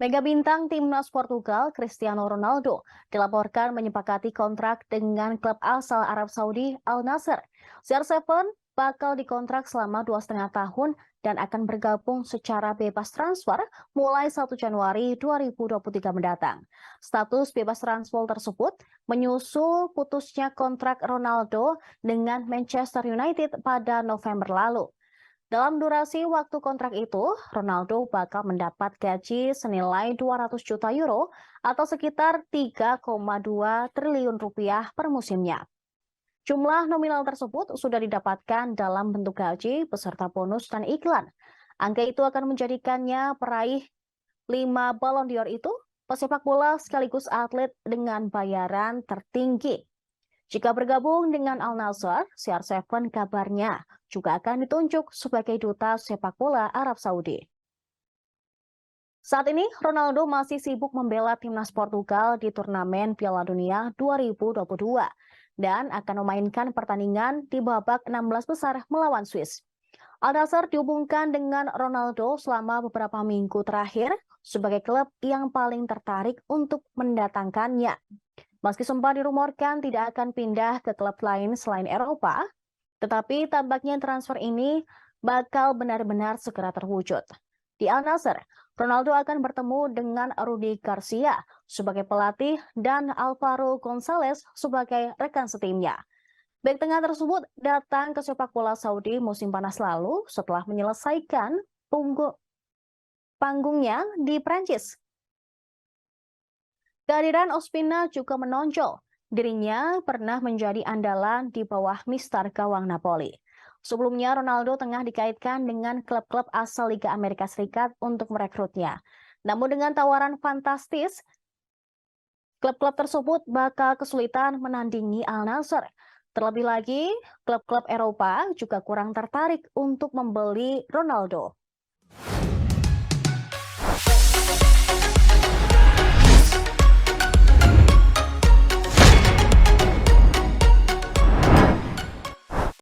Mega bintang timnas Portugal Cristiano Ronaldo dilaporkan menyepakati kontrak dengan klub asal Arab Saudi Al Nassr. CR7 bakal dikontrak selama 2,5 tahun dan akan bergabung secara bebas transfer mulai 1 Januari 2023 mendatang. Status bebas transfer tersebut menyusul putusnya kontrak Ronaldo dengan Manchester United pada November lalu. Dalam durasi waktu kontrak itu, Ronaldo bakal mendapat gaji senilai 200 juta euro atau sekitar 3,2 triliun rupiah per musimnya. Jumlah nominal tersebut sudah didapatkan dalam bentuk gaji beserta bonus dan iklan. Angka itu akan menjadikannya peraih 5 Ballon d'Or itu pesepak bola sekaligus atlet dengan bayaran tertinggi. Jika bergabung dengan Al Nassr, CR7 kabarnya juga akan ditunjuk sebagai duta sepak bola Arab Saudi. Saat ini, Ronaldo masih sibuk membela timnas Portugal di turnamen Piala Dunia 2022 dan akan memainkan pertandingan di babak 16 besar melawan Swiss. Al Nassr dihubungkan dengan Ronaldo selama beberapa minggu terakhir sebagai klub yang paling tertarik untuk mendatangkannya. Meski sempat dirumorkan tidak akan pindah ke klub lain selain Eropa, tetapi tampaknya transfer ini bakal benar-benar segera terwujud. Di Al Nassr, Ronaldo akan bertemu dengan Rudi Garcia sebagai pelatih dan Alvaro Gonzalez sebagai rekan setimnya. Bek tengah tersebut datang ke sepak bola Saudi musim panas lalu setelah menyelesaikan panggungnya di Prancis. Kehadiran Ospina juga menonjol. Dirinya pernah menjadi andalan di bawah mister gawang Napoli. Sebelumnya, Ronaldo tengah dikaitkan dengan klub-klub asal Liga Amerika Serikat untuk merekrutnya. Namun dengan tawaran fantastis, klub-klub tersebut bakal kesulitan menandingi Al Nassr. Terlebih lagi, klub-klub Eropa juga kurang tertarik untuk membeli Ronaldo.